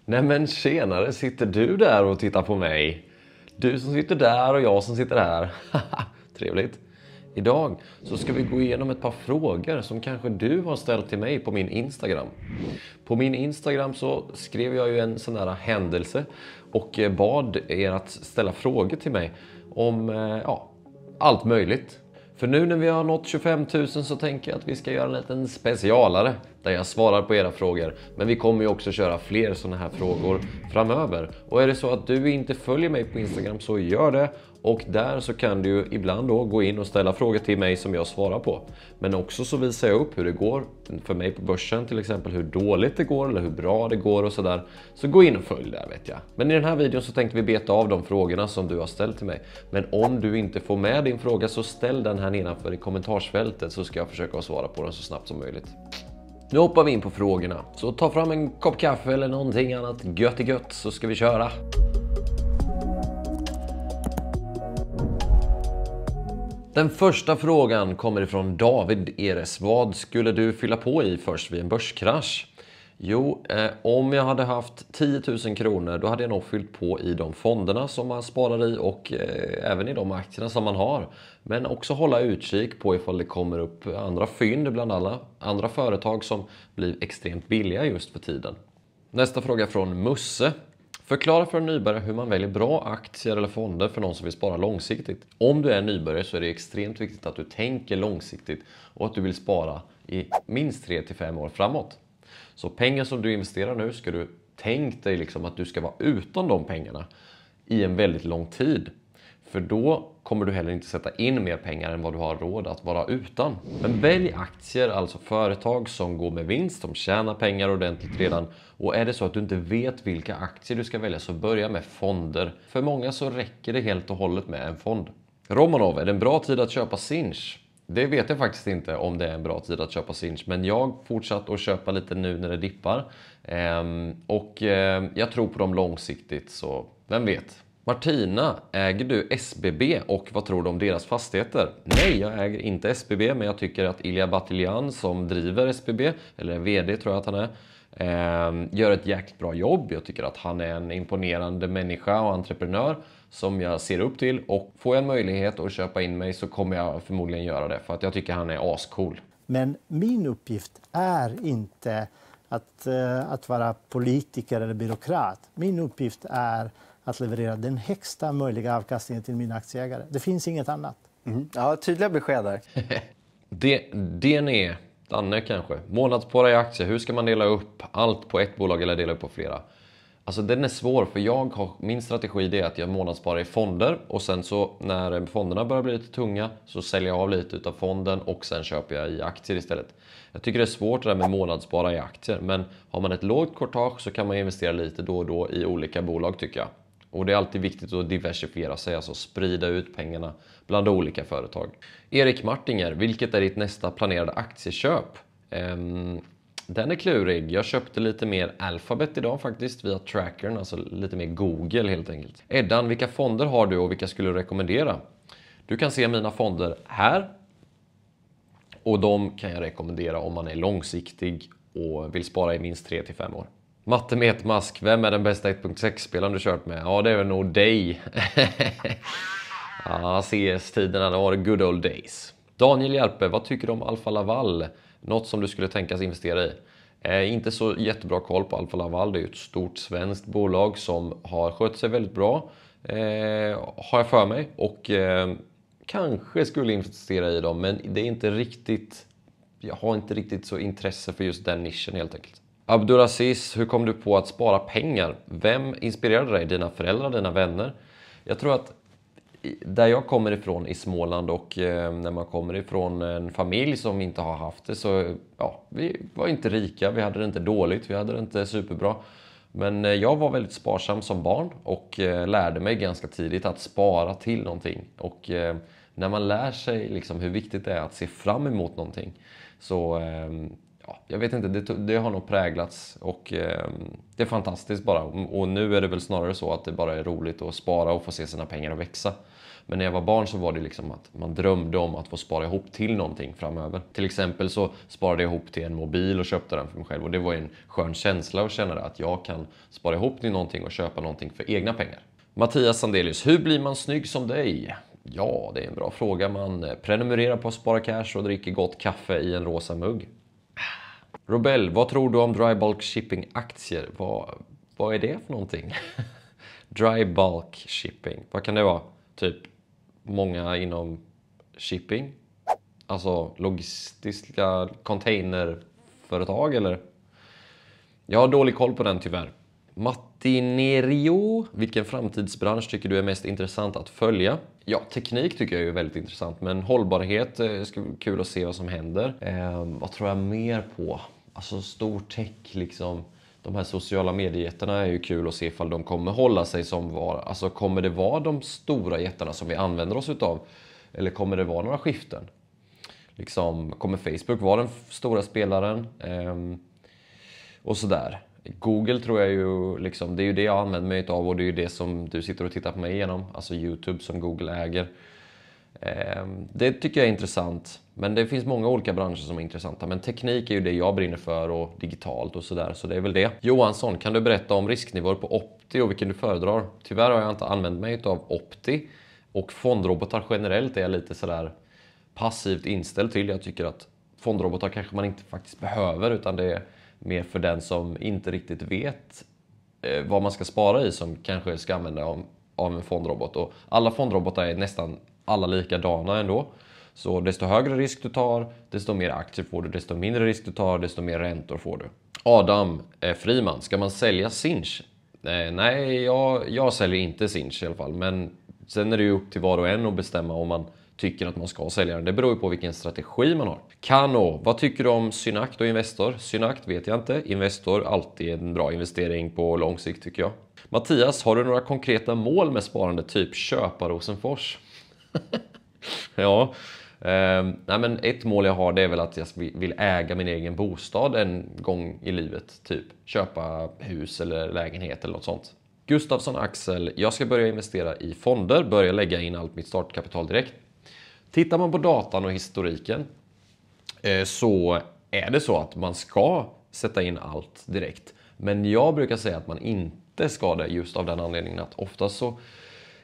Nej men tjenare, sitter du där och tittar på mig? Du som sitter där och jag som sitter här. Trevligt. Idag så ska vi gå igenom ett par frågor som kanske du har ställt till mig på min Instagram. På min Instagram så skrev jag ju en sån här händelse och bad er att ställa frågor till mig om allt möjligt. För nu när vi har nått 25 000 så tänker jag att vi ska göra en liten specialare där jag svarar på era frågor. Men vi kommer ju också köra fler sådana här frågor framöver. Och är det så att du inte följer mig på Instagram så gör det. Och där så kan du ju ibland då gå in och ställa frågor till mig som jag svarar på. Men också så visar jag upp hur det går för mig på börsen, till exempel hur dåligt det går eller hur bra det går och sådär. Så gå in och följ där, vet jag. Men i den här videon så tänkte vi beta av de frågorna som du har ställt till mig. Men om du inte får med din fråga så ställ den här nedanför i kommentarsfältet så ska jag försöka svara på den så snabbt som möjligt. Nu hoppar vi in på frågorna. Så ta fram en kopp kaffe eller någonting annat gött i gött så ska vi köra. Den första frågan kommer ifrån David Eres. Vad skulle du fylla på i först vid en börskrasch? Jo, om jag hade haft 10 000 kronor då hade jag nog fyllt på i de fonderna som man sparar i och även i de aktierna som man har. Men också hålla utkik på ifall det kommer upp andra fynd bland alla andra företag som blir extremt billiga just för tiden. Nästa fråga från Musse. Förklara för en nybörjare hur man väljer bra aktier eller fonder för någon som vill spara långsiktigt. Om du är nybörjare så är det extremt viktigt att du tänker långsiktigt och att du vill spara i minst 3-5 år framåt. Så pengar som du investerar nu ska du tänka dig liksom att du ska vara utan de pengarna i en väldigt lång tid. För då kommer du heller inte sätta in mer pengar än vad du har råd att vara utan. Men välj aktier, alltså företag som går med vinst, som tjänar pengar ordentligt redan. Och är det så att du inte vet vilka aktier du ska välja så börja med fonder. För många så räcker det helt och hållet med en fond. Romanov, är det en bra tid att köpa Sinch? Det vet jag faktiskt inte om det är en bra tid att köpa Sinch. Men jag fortsatt att köpa lite nu när det dippar. Jag tror på dem långsiktigt så vem vet. Martina, äger du SBB och vad tror du om deras fastigheter? Nej, jag äger inte SBB men jag tycker att Ilija Batljan som driver SBB, eller vd tror jag att han är, gör ett jäkligt bra jobb. Jag tycker att han är en imponerande människa och entreprenör som jag ser upp till. Och får jag en möjlighet att köpa in mig så kommer jag förmodligen göra det för att jag tycker han är ascool. Men min uppgift är inte att vara politiker eller byråkrat. Min uppgift är att leverera den högsta möjliga avkastningen till mina aktieägare. Det finns inget annat. Mm. Ja, tydliga besked där. Danne kanske. Månadsspara i aktier. Hur ska man dela upp allt på ett bolag eller dela upp på flera? Alltså den är svår för min strategi det är att jag månadssparar i fonder. Och sen så när fonderna börjar bli lite tunga så säljer jag av lite utav fonden och sen köper jag i aktier istället. Jag tycker det är svårt det där med månadsspara i aktier. Men har man ett lågt courtage så kan man investera lite då och då i olika bolag tycker jag. Och det är alltid viktigt att diversifiera sig, alltså sprida ut pengarna bland olika företag. Erik Martinger, vilket är ditt nästa planerade aktieköp? Den är klurig. Jag köpte lite mer Alphabet idag faktiskt via trackern, alltså lite mer Google helt enkelt. Eddan, vilka fonder har du och vilka skulle du rekommendera? Du kan se mina fonder här. Och de kan jag rekommendera om man är långsiktig och vill spara i minst 3-5 år. Matte Metmask, vem är den bästa 1.6-spelaren du kört med? Ja, det är nog dig. Ja, CS-tiderna, det var det good old days. Daniel Järpe, vad tycker du om Alfa Laval? Något som du skulle tänkas investera i? Inte så jättebra koll på Alfa Laval. Det är ju ett stort svenskt bolag som har skött sig väldigt bra. Har jag för mig. Och kanske skulle investera i dem. Men det är inte riktigt... Jag har inte riktigt så intresse för just den nischen helt enkelt. Abdulaziz, hur kom du på att spara pengar? Vem inspirerade dig? Dina föräldrar, dina vänner? Jag tror att där jag kommer ifrån i Småland och när man kommer ifrån en familj som inte har haft det så vi var inte rika, vi hade det inte dåligt, vi hade det inte superbra. Men jag var väldigt sparsam som barn och lärde mig ganska tidigt att spara till någonting. Och när man lär sig liksom hur viktigt det är att se fram emot någonting så ja, jag vet inte, det har nog präglats och det är fantastiskt bara. Och nu är det väl snarare så att det bara är roligt att spara och få se sina pengar att växa. Men när jag var barn så var det liksom att man drömde om att få spara ihop till någonting framöver. Till exempel så sparade jag ihop till en mobil och köpte den för mig själv. Och det var en skön känsla att känna att jag kan spara ihop till någonting och köpa någonting för egna pengar. Mattias Sandelius, hur blir man snygg som dig? Ja, det är en bra fråga. Man prenumererar på Spara Cash och dricker gott kaffe i en rosa mugg. Robel, vad tror du om dry bulk shipping aktier? Vad är det för någonting? Dry bulk shipping, vad kan det vara? Typ många inom shipping? Alltså logistiska containerföretag eller? Jag har dålig koll på den tyvärr. Mattinerio, vilken framtidsbransch tycker du är mest intressant att följa? Ja, teknik tycker jag är väldigt intressant, men hållbarhet ska vara kul att se vad som händer. Vad tror jag mer på? Alltså stor tech liksom. De här sociala mediejättarna är ju kul att se ifall de kommer hålla sig som var. Alltså kommer det vara de stora jättarna som vi använder oss utav? Eller kommer det vara några skiften? Liksom, kommer Facebook vara den stora spelaren? Och sådär. Google tror jag ju, liksom, det är ju det jag använder mig av och det är ju det som du sitter och tittar på mig igenom. Alltså YouTube som Google äger. Det tycker jag är intressant. Men det finns många olika branscher som är intressanta. Men teknik är ju det jag brinner för och digitalt och sådär. Så det är väl det. Johansson, kan du berätta om risknivåer på Opti och vilken du föredrar? Tyvärr har jag inte använt mig av Opti. Och fondrobotar generellt är jag lite sådär passivt inställd till. Jag tycker att fondrobotar kanske man inte faktiskt behöver utan det är mer för den som inte riktigt vet vad man ska spara i som kanske ska använda av en fondrobot. Och alla fondrobotar är nästan alla likadana ändå. Så desto högre risk du tar, desto mer aktier får du. Desto mindre risk du tar, desto mer räntor får du. Adam Friman, ska man sälja Sinch? Nej, jag säljer inte Sinch i alla fall. Men sen är det ju upp till var och en att bestämma om man tycker att man ska sälja den. Det beror ju på vilken strategi man har. Kano, vad tycker du om Synact och Investor? Synact vet jag inte. Investor, alltid en bra investering på lång sikt tycker jag. Mattias, har du några konkreta mål med sparande? Typ köpa Rosenfors? Ja, nej men ett mål jag har det är väl att jag vill äga min egen bostad en gång i livet. Typ köpa hus eller lägenhet eller något sånt. Gustafsson Axel, jag ska börja investera i fonder. Börja lägga in allt mitt startkapital direkt. Tittar man på datan och historiken så är det så att man ska sätta in allt direkt. Men jag brukar säga att man inte ska det just av den anledningen att oftast så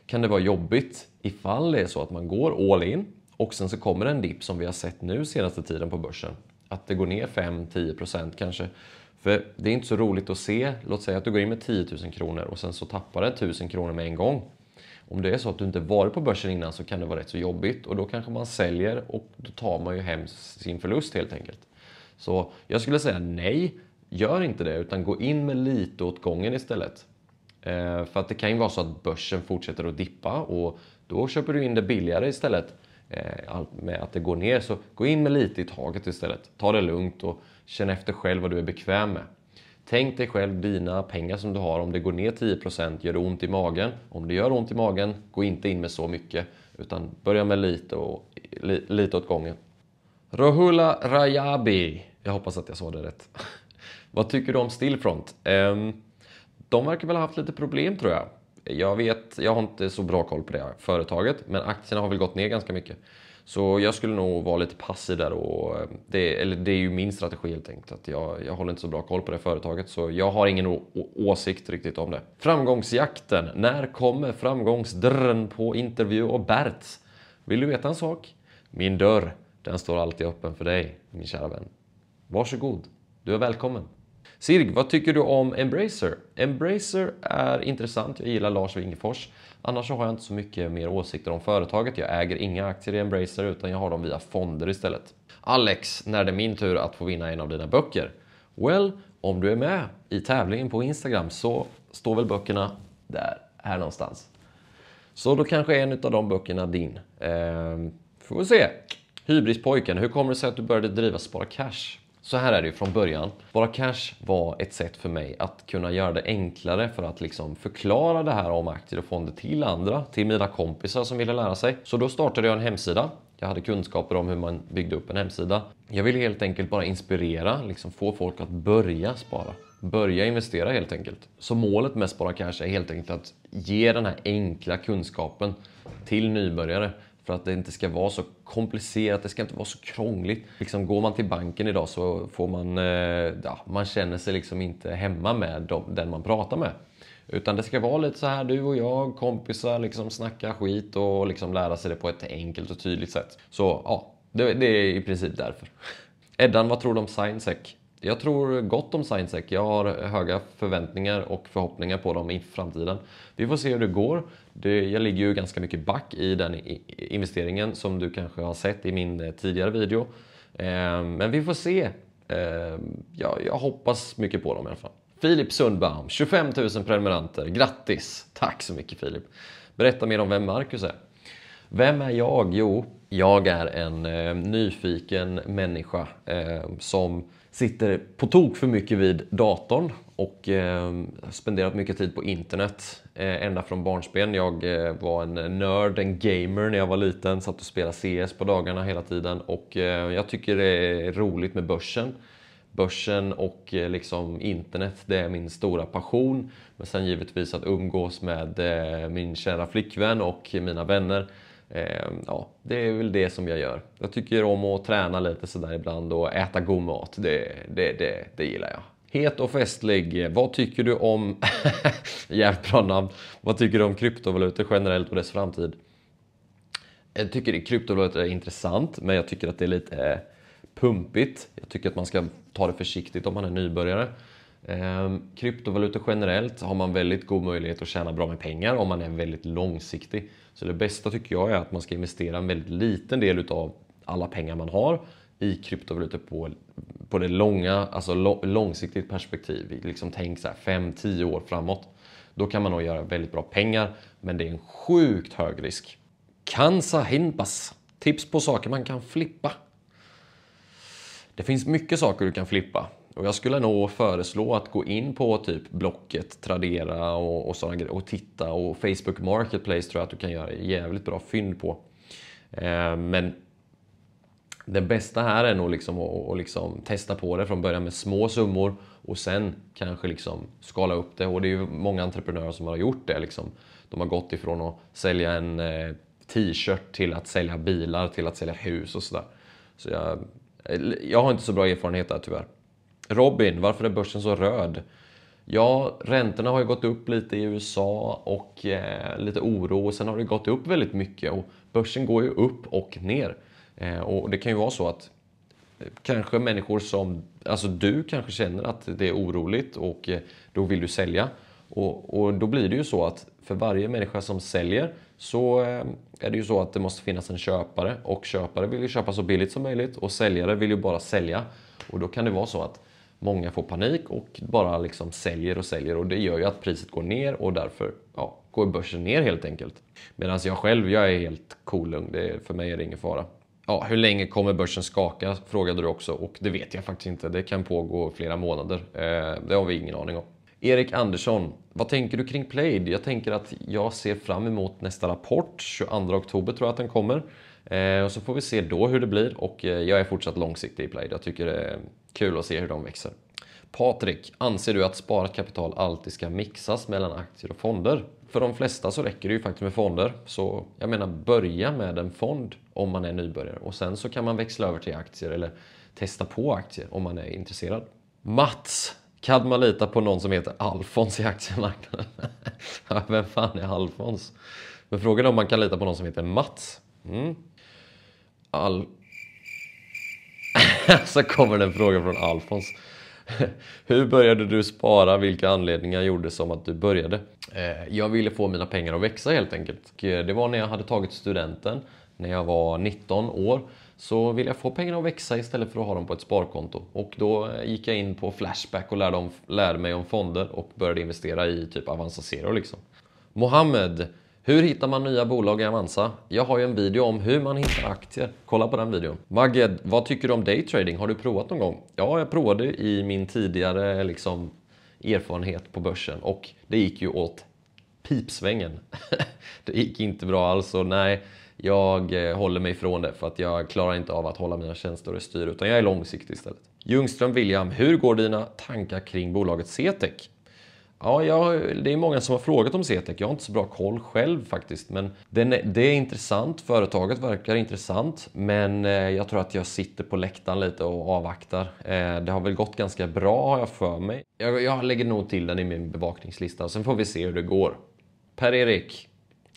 kan det vara jobbigt ifall det är så att man går all in och sen så kommer en dipp som vi har sett nu senaste tiden på börsen. Att det går ner 5-10% kanske. För det är inte så roligt att se, låt säga att du går in med 10 000 kronor och sen så tappar det 1000 kronor med en gång. Om det är så att du inte varit på börsen innan så kan det vara rätt så jobbigt och då kanske man säljer och då tar man ju hem sin förlust helt enkelt. Så jag skulle säga nej, gör inte det utan gå in med lite åt gången istället. För att det kan ju vara så att börsen fortsätter att dippa och då köper du in det billigare istället med att det går ner. Så gå in med lite i taget istället. Ta det lugnt och känn efter själv vad du är bekväm med. Tänk dig själv dina pengar som du har. Om det går ner 10% gör det ont i magen. Om det gör ont i magen, gå inte in med så mycket. Utan börja med lite åt gången. Rohula Rajabi. Jag hoppas att jag sa det rätt. Vad tycker du om Stillfront? De verkar väl ha haft lite problem tror jag. Jag har inte så bra koll på det här företaget. Men aktierna har väl gått ner ganska mycket. Så jag skulle nog vara lite passiv där. Och det är ju min strategi helt enkelt. Att jag håller inte så bra koll på det företaget. Så jag har ingen åsikt riktigt om det. Framgångsjakten. När kommer framgångsdörren på intervju och Bert? Vill du veta en sak? Min dörr, den står alltid öppen för dig, min kära vän. Varsågod, du är välkommen. Sirg, vad tycker du om Embracer? Embracer är intressant, jag gillar Lars Wingefors. Annars så har jag inte så mycket mer åsikter om företaget. Jag äger inga aktier i Embracer utan jag har dem via fonder istället. Alex, när det är min tur att få vinna en av dina böcker? Well, om du är med i tävlingen på Instagram så står väl böckerna här någonstans. Så då kanske en av de böckerna din. Får vi se. Hybrispojken, hur kommer det sig att du började driva Spara Cash? Så här är det ju från början. Spara Cash var ett sätt för mig att kunna göra det enklare för att liksom förklara det här om aktier och fonder till andra, till mina kompisar som ville lära sig. Så då startade jag en hemsida. Jag hade kunskaper om hur man byggde upp en hemsida. Jag ville helt enkelt bara inspirera, liksom få folk att börja spara. Börja investera helt enkelt. Så målet med Spara Cash är helt enkelt att ge den här enkla kunskapen till nybörjare. För att det inte ska vara så komplicerat, det ska inte vara så krångligt. Liksom går man till banken idag så får man känner sig liksom inte hemma med den man pratar med. Utan det ska vara lite så här, du och jag, kompisar, liksom snacka skit och liksom lära sig det på ett enkelt och tydligt sätt. Så ja, det är i princip därför. Eddan, vad tror du om Sciensec? Jag tror gott om Sciensec. Jag har höga förväntningar och förhoppningar på dem i framtiden. Vi får se hur det går. Jag ligger ju ganska mycket back i den investeringen som du kanske har sett i min tidigare video. Men vi får se. Jag hoppas mycket på dem i alla fall. Filip Sundbaum, 25 000 prenumeranter. Grattis! Tack så mycket Filip. Berätta mer om vem Marcus är. Vem är jag? Jo, jag är en nyfiken människa som sitter på tok för mycket vid datorn och spenderat mycket tid på internet ända från barnsben. Jag var en nörd, en gamer när jag var liten, satt och spelade CS på dagarna hela tiden och jag tycker det är roligt med börsen. Börsen och liksom internet, det är min stora passion. Men sen givetvis att umgås med min kära flickvän och mina vänner. Ja, det är väl det som jag gör. Jag tycker om att träna lite sådär ibland och äta god mat. Det gillar jag. Het och festlig. Vad tycker du om... Jävligt bra namn. Vad tycker du om kryptovalutor generellt och dess framtid? Jag tycker kryptovalutor är intressant, men jag tycker att det är lite pumpigt. Jag tycker att man ska ta det försiktigt om man är nybörjare. Kryptovalutor generellt har man väldigt god möjlighet att tjäna bra med pengar om man är väldigt långsiktig. Så det bästa tycker jag är att man ska investera en väldigt liten del av alla pengar man har i kryptovalutor på det långa, alltså långsiktigt perspektiv. Liksom tänk så här 5-10 år framåt. Då kan man nog göra väldigt bra pengar, men det är en sjukt hög risk. Kansa Hinpas. Tips på saker man kan flippa. Det finns mycket saker du kan flippa. Och jag skulle nog föreslå att gå in på typ Blocket, Tradera och sådana grejer och titta. Och Facebook Marketplace tror jag att du kan göra jävligt bra fynd på. Men det bästa här är nog liksom att liksom testa på det från början med små summor. Och sen kanske liksom skala upp det. Och det är ju många entreprenörer som har gjort det. Liksom. De har gått ifrån att sälja en t-shirt till att sälja bilar, till att sälja hus och sådär. Så jag har inte så bra erfarenhet där tyvärr. Robin, varför är börsen så röd? Ja, räntorna har ju gått upp lite i USA och lite oro. Och sen har det gått upp väldigt mycket och börsen går ju upp och ner. Och det kan ju vara så att kanske människor som, alltså du kanske känner att det är oroligt och då vill du sälja. Och då blir det ju så att för varje människa som säljer så är det ju så att det måste finnas en köpare. Och köpare vill ju köpa så billigt som möjligt och säljare vill ju bara sälja. Och då kan det vara så att många får panik och bara liksom säljer och säljer. Och det gör ju att priset går ner och därför går börsen ner helt enkelt. Medan jag är helt cool. För mig är det ingen fara. Ja, hur länge kommer börsen skaka, frågade du också. Och det vet jag faktiskt inte. Det kan pågå flera månader. Det har vi ingen aning om. Erik Andersson, vad tänker du kring Plaid? Jag tänker att jag ser fram emot nästa rapport. 22 oktober tror jag att den kommer. Och så får vi se då hur det blir. Och jag är fortsatt långsiktig i Plaid. Jag tycker det är kul att se hur de växer. Patrik, anser du att sparat kapital alltid ska mixas mellan aktier och fonder? För de flesta så räcker det ju faktiskt med fonder. Så jag menar, börja med en fond om man är nybörjare. Och sen så kan man växla över till aktier eller testa på aktier om man är intresserad. Mats, kan man lita på någon som heter Alfons i aktiemarknaden? Vem fan är Alfons? Men frågan är om man kan lita på någon som heter Mats. Så kommer den frågan från Alfons. Hur började du spara? Vilka anledningar gjorde som att du började? Jag ville få mina pengar att växa helt enkelt. Det var när jag hade tagit studenten. När jag var 19 år. Så ville jag få pengarna att växa istället för att ha dem på ett sparkonto. Och då gick jag in på Flashback och lärde mig om fonder. Och började investera i typ Avanza Zero liksom. Mohammed, Hur hittar man nya bolag i Avanza? Jag har ju en video om hur man hittar aktier. Kolla på den videon. Maged, vad tycker du om daytrading? Har du provat någon gång? Ja, jag provade i min tidigare erfarenhet på börsen. Och det gick ju åt pipsvängen. Det gick inte bra alls. Och nej, jag håller mig ifrån det. För att jag klarar inte av att hålla mina tjänster och styr. Utan jag är långsiktig istället. Ljungström William, hur går dina tankar kring bolaget CTEC? Ja, det är många som har frågat om CTEC. Jag har inte så bra koll själv faktiskt. Men det är intressant. Företaget verkar intressant. Men jag tror att jag sitter på läktaren lite och avvaktar. Det har väl gått ganska bra har jag för mig. Jag lägger nog till den i min bevakningslista. Sen får vi se hur det går. Per-Erik,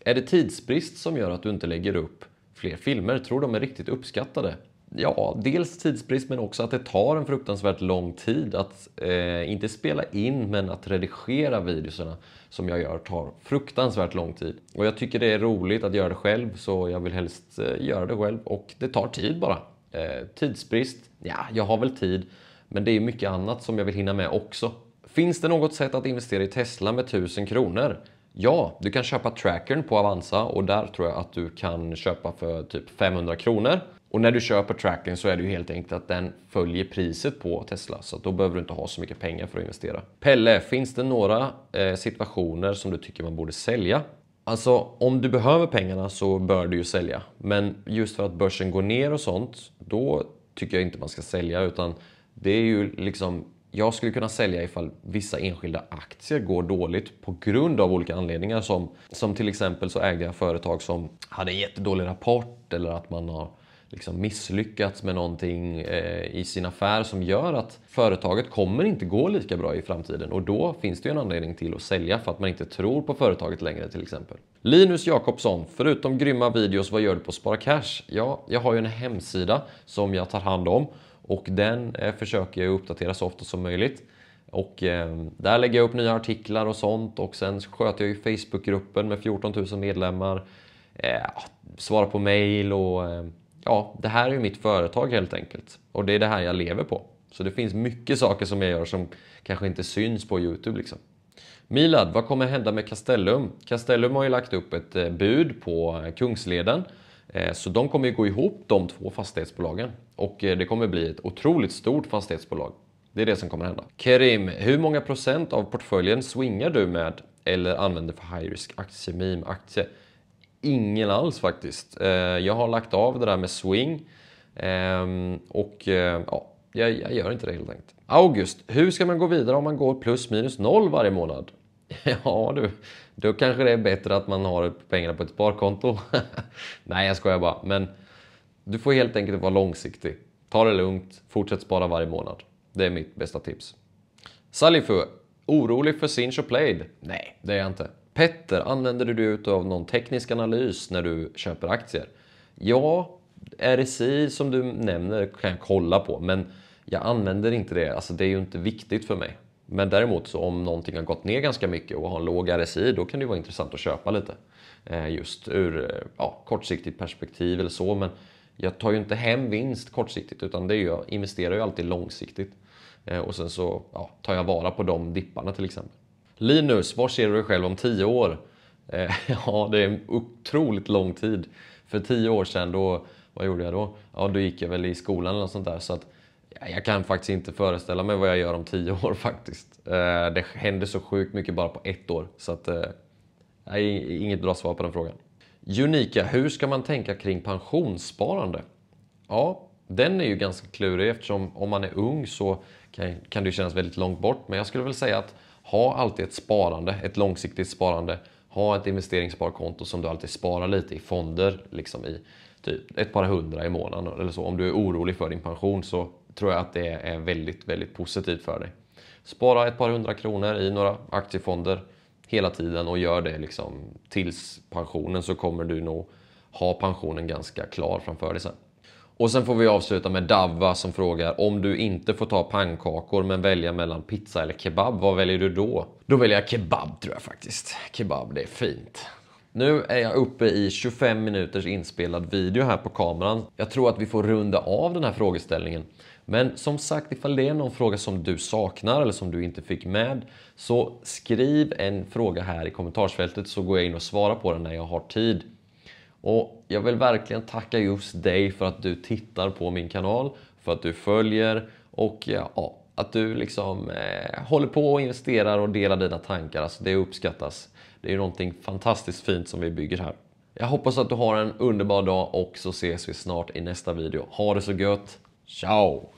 är det tidsbrist som gör att du inte lägger upp fler filmer? Tror de är riktigt uppskattade? Ja, dels tidsbrist men också att det tar en fruktansvärt lång tid att inte spela in men att redigera videorna som jag gör tar fruktansvärt lång tid. Och jag tycker det är roligt att göra det själv så jag vill helst göra det själv och det tar tid bara. Tidsbrist, ja jag har väl tid men det är mycket annat som jag vill hinna med också. Finns det något sätt att investera i Tesla med 1000 kronor? Ja, du kan köpa trackern på Avanza och där tror jag att du kan köpa för typ 500 kronor. Och när du köper trackern så är det ju helt enkelt att den följer priset på Tesla. Så då behöver du inte ha så mycket pengar för att investera. Pelle, finns det några situationer som du tycker man borde sälja? Alltså, om du behöver pengarna så bör du ju sälja. Men just för att börsen går ner och sånt, då tycker jag inte man ska sälja. Utan det är ju jag skulle kunna sälja ifall vissa enskilda aktier går dåligt på grund av olika anledningar. Som till exempel så ägde jag företag som hade en jättedålig rapport eller att man har misslyckats med någonting i sin affär som gör att företaget kommer inte gå lika bra i framtiden. Och då finns det ju en anledning till att sälja för att man inte tror på företaget längre till exempel. Linus Jakobsson, förutom grymma videos, vad gör du på Spara Cash? Ja, jag har ju en hemsida som jag tar hand om. Och den försöker jag uppdatera så ofta som möjligt. Och där lägger jag upp nya artiklar och sånt. Och sen sköter jag ju Facebookgruppen med 14 000 medlemmar. Svarar på mail och ja, det här är ju mitt företag helt enkelt. Och det är det här jag lever på. Så det finns mycket saker som jag gör som kanske inte syns på YouTube liksom. Milad, vad kommer hända med Castellum? Castellum har ju lagt upp ett bud på Kungsleden. Så de kommer ju gå ihop de två fastighetsbolagen. Och det kommer bli ett otroligt stort fastighetsbolag. Det är det som kommer hända. Kerim, hur många procent av portföljen swingar du med eller använder för high risk aktie, meme-aktie? Ingen alls faktiskt. Jag har lagt av det där med swing. Jag gör inte det helt enkelt. August, hur ska man gå vidare om man går plus minus noll varje månad? Ja du, då kanske det är bättre att man har pengarna på ett sparkonto. Nej, jag skojar bara. Men du får helt enkelt vara långsiktig. Ta det lugnt, fortsätt spara varje månad. Det är mitt bästa tips. Salifu, orolig för Sinch och Played? Nej, det är jag inte. Petter, använder du dig av någon teknisk analys när du köper aktier? Ja, RSI som du nämner kan jag kolla på. Men jag använder inte det. Alltså det är ju inte viktigt för mig. Men däremot så om någonting har gått ner ganska mycket och har en låg RSI, då kan det vara intressant att köpa lite. Just ur kortsiktigt perspektiv eller så. Men jag tar ju inte hem vinst kortsiktigt utan jag investerar ju alltid långsiktigt. Och sen så tar jag vara på de dipparna till exempel. Linus, var ser du dig själv om 10 år? Ja, det är en otroligt lång tid. För 10 år sedan, vad gjorde jag då? Ja, då gick jag väl i skolan eller något sånt där. Så att jag kan faktiskt inte föreställa mig vad jag gör om 10 år faktiskt. Det händer så sjukt mycket bara på 1 år. Så att inget bra svar på den frågan. Unika, hur ska man tänka kring pensionssparande? Ja, den är ju ganska klurig eftersom om man är ung så kan det kännas väldigt långt bort. Men jag skulle väl säga att ha alltid ett sparande, ett långsiktigt sparande. Ha ett investeringssparkonto som du alltid sparar lite i fonder, liksom i typ ett par hundra i månaden eller så. Om du är orolig för din pension så tror jag att det är väldigt, väldigt positivt för dig. Spara ett par 100 kronor i några aktiefonder hela tiden och gör det liksom tills pensionen, så kommer du nog ha pensionen ganska klar framför dig sen. Och sen får vi avsluta med Davva som frågar: om du inte får ta pannkakor men välja mellan pizza eller kebab, vad väljer du då? Då väljer jag kebab tror jag faktiskt. Kebab, det är fint. Nu är jag uppe i 25 minuters inspelad video här på kameran. Jag tror att vi får runda av den här frågeställningen. Men som sagt, ifall det är någon fråga som du saknar eller som du inte fick med, så skriv en fråga här i kommentarsfältet så går jag in och svarar på den när jag har tid. Och jag vill verkligen tacka just dig för att du tittar på min kanal, för att du följer och ja, att du liksom håller på och investerar och delar dina tankar. Alltså det uppskattas. Det är ju någonting fantastiskt fint som vi bygger här. Jag hoppas att du har en underbar dag och så ses vi snart i nästa video. Ha det så gött. Ciao!